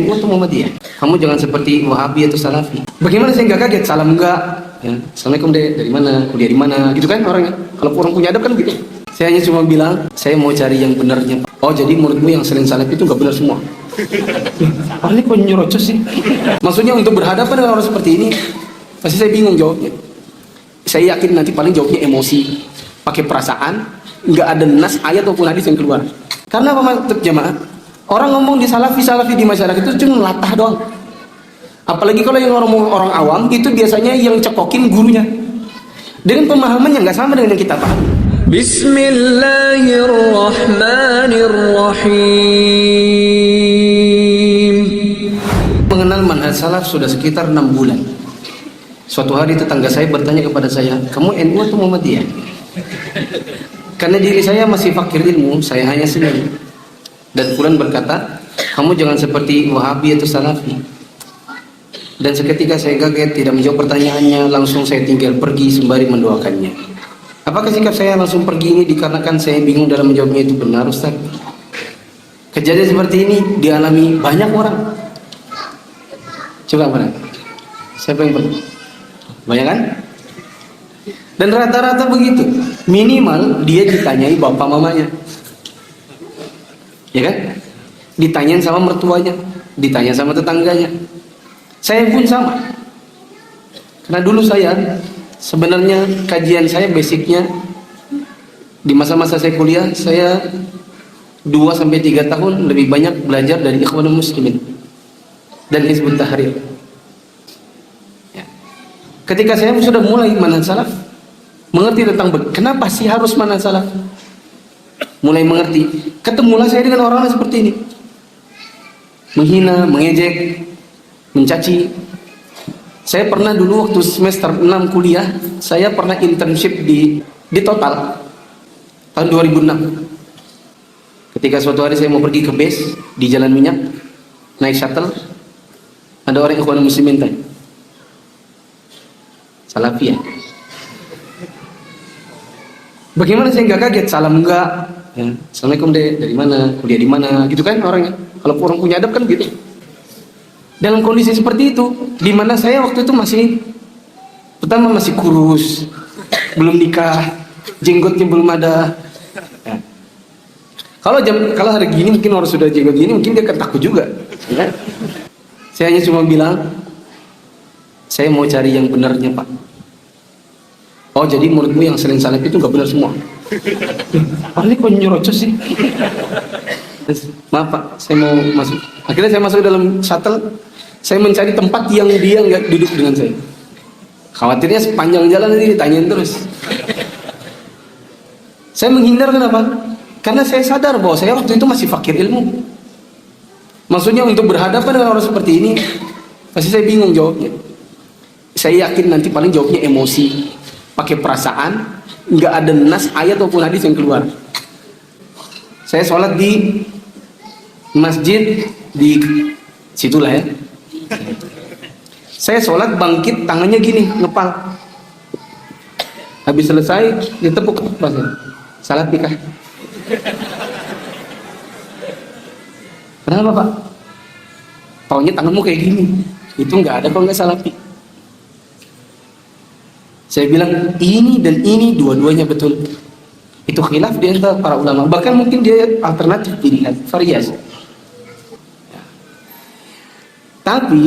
NU atau Muhammadiyah? Kamu jangan seperti Wahabi atau Salafi. Bagaimana saya nggak kaget? Salam enggak? Ya. Assalamualaikum deh, dari mana? Kuliah di mana? Gitu kan orangnya. Kalau orang punya adab kan gitu. Saya hanya cuma bilang, saya mau cari yang benarnya. Oh, jadi menurutmu yang selain Salafi itu nggak benar semua? Orang ini kok nyerocos sih? Maksudnya untuk berhadapan dengan orang seperti ini, pasti saya bingung jawabnya. Saya yakin nanti paling jawabnya emosi, pakai perasaan, nggak ada nas ayat ataupun hadis yang keluar. Karena apa maksud jamaah? Orang ngomong di salafi di masyarakat itu cuma latah doang. Apalagi kalau yang orang awam itu biasanya yang cekokin gurunya. Dengan pemahamannya nggak sama dengan yang kita paham. Bismillahirrahmanirrahim. Mengenal manhaj salaf sudah sekitar 6 bulan. Suatu hari tetangga saya bertanya kepada saya, kamu NU atau Muhammadiyah? Karena diri saya masih fakir ilmu, saya hanya sendiri. Dan fulan berkata, kamu jangan seperti Wahabi atau Salafi. Dan seketika saya kaget, tidak menjawab pertanyaannya, langsung saya tinggal pergi sembari mendoakannya. Apakah sikap saya langsung pergi ini dikarenakan saya bingung dalam menjawabnya itu benar, Ustaz? Kejadian seperti ini dialami banyak orang. Coba mana? Siapa yang pernah? Banyak kan? Dan rata-rata begitu. Minimal dia ditanyai bapak mamanya, ya kan? Ditanyain sama mertuanya, ditanya sama tetangganya. Saya pun sama. Karena dulu saya sebenarnya kajian saya basicnya di masa-masa saya kuliah, saya 2-3 tahun lebih banyak belajar dari Ikhwanul Muslimin dan Hizbut Tahrir. Ya. Ketika saya sudah mulai manhaj salaf, mengerti tentang kenapa sih harus manhaj salaf, mulai mengerti, ketemulah saya dengan orang seperti ini, menghina, mengejek, mencaci. Saya pernah dulu waktu semester 6 kuliah, saya pernah internship di Total tahun 2006. Ketika suatu hari saya mau pergi ke base di Jalan Minyak, naik shuttle, ada orang Ikhwanul Muslimin tanya, Salafi ya? Bagaimana saya nggak kaget? Salam enggak? Ya. Assalamualaikum deh, dari mana? Kuliah di mana? Gitu kan orangnya. Kalau orang punya adab kan gitu. Dalam kondisi seperti itu, di mana saya waktu itu pertama masih kurus, belum nikah, jenggotnya belum ada. Ya. Kalau hari gini mungkin orang sudah jenggot gini, mungkin dia akan takut juga. Ya. Saya hanya cuma bilang, saya mau cari yang benarnya Pak. Oh, jadi menurutmu yang selain salaf itu nggak benar semua? Orang ini kok nyerocos sih? Maaf Pak, saya mau masuk. Akhirnya saya masuk dalam shuttle. Saya mencari tempat yang dia nggak duduk dengan saya. Khawatirnya sepanjang jalan nanti ditanyain terus. Saya menghindar, kenapa? Karena saya sadar bahwa saya waktu itu masih fakir ilmu. Maksudnya untuk berhadapan dengan orang seperti ini, pasti saya bingung jawabnya. Saya yakin nanti paling jawabnya emosi, pakai perasaan, nggak ada nas ayat ataupun hadis yang keluar. Saya sholat di masjid di situlah ya. Saya sholat bangkit tangannya gini ngepal. Habis selesai ditepuk pasnya. Salat nikah. Kenapa Pak? Taunya tanganmu kayak gini. Itu nggak ada kalau nggak salafi. Saya bilang ini dan ini dua-duanya betul. Itu khilaf di antara para ulama. Bahkan mungkin dia alternatif pilihan, variasi. Ya. Tapi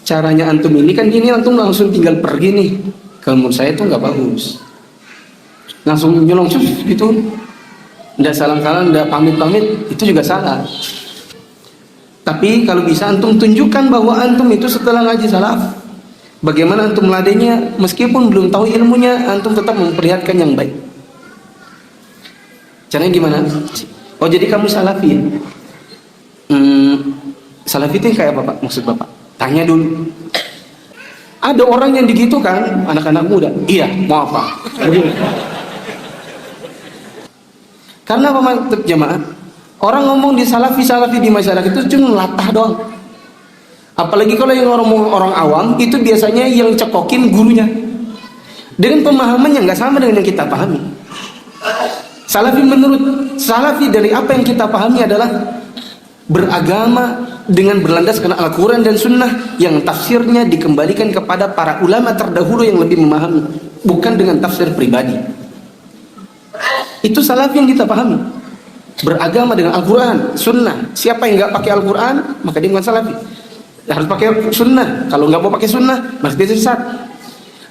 caranya antum ini kan gini, antum langsung tinggal pergi nih. Kalau menurut saya itu nggak bagus. Langsung nyolong gitu. Nggak salam-salam, nggak pamit-pamit, itu juga salah. Tapi kalau bisa antum tunjukkan bahwa antum itu setelah ngaji salaf, bagaimana antum meladainya, meskipun belum tahu ilmunya, antum tetap memperlihatkan yang baik. Caranya gimana? Oh, jadi kamu salafi ya? Salafi itu kayak apa Pak? Maksud Bapak? Tanya dulu. Ada orang yang digitu kan, anak-anak muda. Iya, mau apa? Karena apa maksud jamaah? Orang ngomong di salafi di masyarakat itu cuma latah doang. Apalagi kalau yang orang awam itu biasanya yang cekokin gurunya. Dengan pemahamannya nggak sama dengan yang kita pahami. Salafi dari apa yang kita pahami adalah beragama dengan berlandaskan Al-Quran dan Sunnah yang tafsirnya dikembalikan kepada para ulama terdahulu yang lebih memahami, bukan dengan tafsir pribadi. Itu salaf yang kita pahami, beragama dengan Al-Quran, Sunnah. Siapa yang nggak pakai Al-Quran maka dia bukan salafi, harus pakai Sunnah. Kalau nggak mau pakai Sunnah maka dia sesat.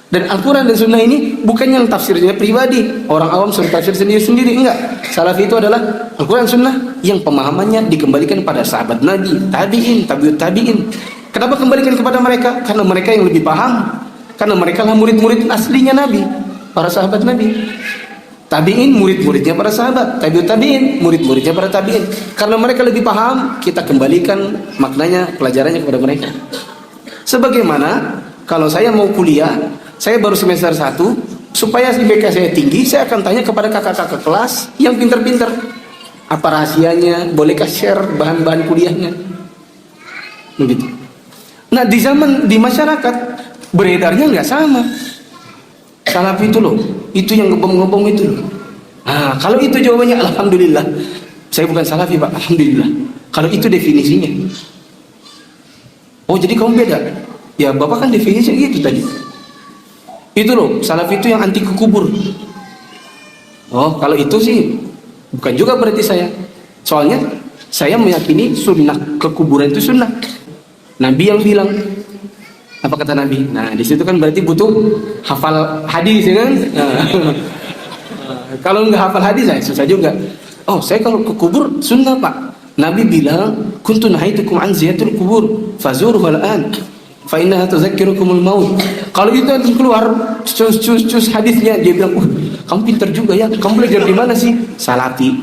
Dan Al-Quran dan Sunnah ini bukan yang tafsirnya pribadi, orang awam suruh tafsir sendiri-sendiri, enggak. Salafi itu adalah Al-Quran Sunnah yang pemahamannya dikembalikan pada sahabat Nabi, tabi'in, tabi'ut tabi'in. Kenapa kembalikan kepada mereka? Karena mereka yang lebih paham, karena mereka lah murid-murid aslinya Nabi, para sahabat Nabi. Tabi'in murid-muridnya para sahabat, tabi'ut tabi'in murid-muridnya para tabi'in. Karena mereka lebih paham, kita kembalikan maknanya, pelajarannya kepada mereka. Sebagaimana kalau saya mau kuliah, saya baru semester 1, supaya IPK saya tinggi, saya akan tanya kepada kakak-kakak kelas yang pintar-pintar. Apa rahasianya? Bolehkah share bahan-bahan kuliahnya? Begitu. Nah, di masyarakat beredarnya nggak sama. Salaf itu loh, itu yang ngebom-ngebom itu loh. Nah, kalau itu jawabannya alhamdulillah. Saya bukan salafi, Pak. Alhamdulillah. Kalau itu definisinya. Oh, jadi kamu beda. Ya, Bapak kan definisinya gitu tadi. Itu loh, salaf itu yang anti kubur. Oh, kalau itu sih bukan juga berarti saya. Soalnya saya meyakini sunnah kekuburan itu sunnah. Nabi yang bilang. Apa kata Nabi? Nah, di situ kan berarti butuh hafal hadis, ya kan? Nah, kalau nggak hafal hadis, saya susah juga. Oh, saya kalau ke kubur sunnah, Pak. Nabi bilang, "Kuntu nahaitukum an ziyatul kubur, fazuruhu al-an." Fa innaha tuzakkirukumul maut. Kalau itu antum keluar cus hadisnya, dia bilang, kamu pintar juga ya. Kamu belajar di mana sih? Salafi.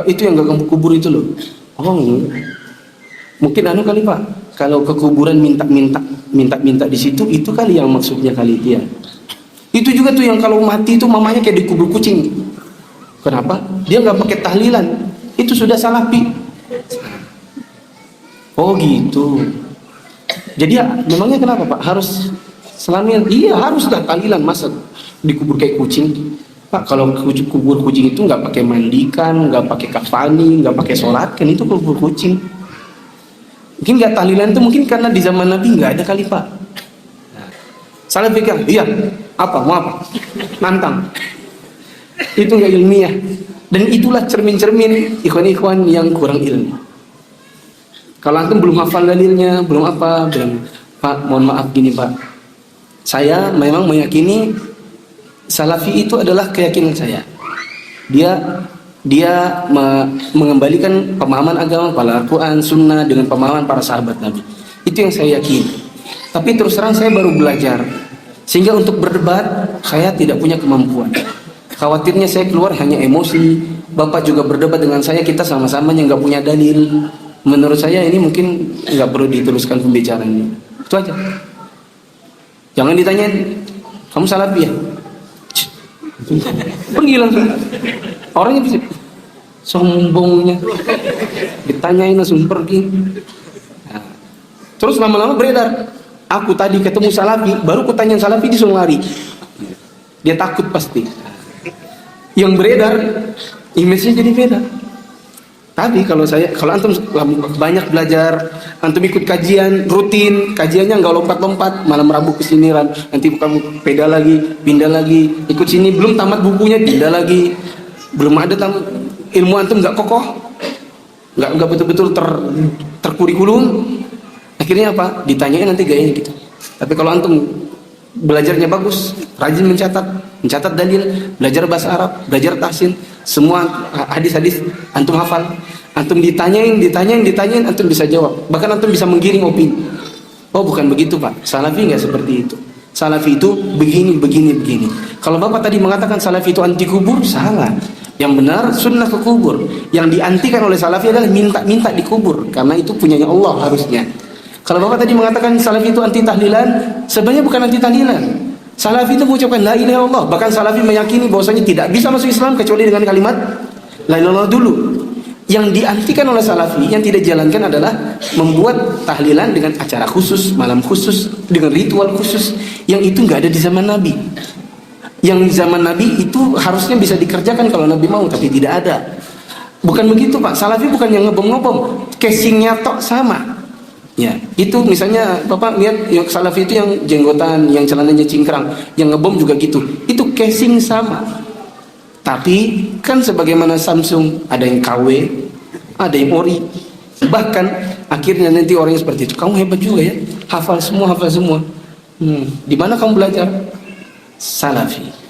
Itu yang gak kamu kubur itu loh. Oh, mungkin anu kali Pak. Kalau ke kuburan minta di situ, itu kali yang maksudnya kali dia. Itu juga tuh yang kalau mati itu mamanya kayak dikubur kucing. Kenapa? Dia nggak pakai tahlilan. Itu sudah salafi. Oh gitu. Jadi ya, memangnya kenapa Pak? Harus selamian? Iya haruslah tahlilan, masa dikubur kayak kucing? Pak, kalau kubur kucing itu nggak pakai mandikan, nggak pakai kafani, nggak pakai sholatkan, itu kubur kucing. Mungkin nggak tahlilan itu mungkin karena di zaman Nabi nggak ada kali Pak. Salah pikir, iya apa mau apa? Nantang. Itu nggak ilmiah. Dan itulah cermin-cermin ikhwan-ikhwan yang kurang ilmu. Kalau antum belum hafal dalilnya, belum apa, belum Pak, mohon maaf gini Pak. Saya memang meyakini salafi itu adalah keyakinan saya. Dia mengembalikan pemahaman agama pada Al-Quran, Sunnah dengan pemahaman para sahabat Nabi. Itu yang saya yakini. Tapi terus terang saya baru belajar, sehingga untuk berdebat saya tidak punya kemampuan. Khawatirnya saya keluar hanya emosi. Bapak juga berdebat dengan saya, kita sama-sama yang nggak punya dalil. Menurut saya ini mungkin nggak perlu diteruskan pembicaraannya. Itu aja. Jangan ditanyain, kamu salafi ya? Pergi langsung. Orangnya bisa sombongnya. Ditanyain langsung pergi. Nah, terus lama-lama beredar. Aku tadi ketemu salafi, baru kutanya salafi disuruh lari. Dia takut pasti. Yang beredar, image-nya jadi beda. Tapi kalau antum banyak belajar, antum ikut kajian rutin, kajiannya nggak lompat-lompat, malam Rabu kesini, nanti kamu pedal lagi, pindah lagi, ikut sini, belum tamat bukunya, pindah lagi, belum ada ilmu antum nggak kokoh, nggak betul-betul terkurikulum, akhirnya apa? Ditanyain nanti gayanya gitu. Tapi kalau antum belajarnya bagus, rajin mencatat dalil, belajar bahasa Arab, belajar tahsin, semua hadis-hadis antum hafal, antum ditanyain, antum bisa jawab, bahkan antum bisa menggiring opini. Oh bukan begitu Pak, salafi nggak seperti itu. Salafi itu begini. Kalau Bapak tadi mengatakan salafi itu anti kubur, salah. Yang benar sunnah ke kubur. Yang diantikan oleh salafi adalah minta dikubur, karena itu punyanya Allah harusnya. Kalau Bapak tadi mengatakan salafi itu anti tahlilan, sebenarnya bukan anti tahlilan. Salafi itu mengucapkan la ilaha illallah. Bahkan salafi meyakini bahwasanya tidak bisa masuk Islam kecuali dengan kalimat la ilaha illallah dulu. Yang diantikan oleh salafi, yang tidak dijalankan adalah membuat tahlilan dengan acara khusus, malam khusus, dengan ritual khusus, yang itu nggak ada di zaman Nabi. Yang di zaman Nabi itu harusnya bisa dikerjakan kalau Nabi mau, tapi tidak ada. Bukan begitu Pak, Salafi bukan yang ngebom-ngebom, casingnya tok sama. Ya, itu misalnya Bapak lihat yang Salafi itu yang jenggotan, yang celananya cingkrang, yang ngebom juga gitu. Itu casing sama. Tapi kan sebagaimana Samsung, ada yang KW, ada yang ori. Bahkan akhirnya nanti orang yang seperti itu, kamu hebat juga ya, hafal semua. Di mana kamu belajar? Salafi.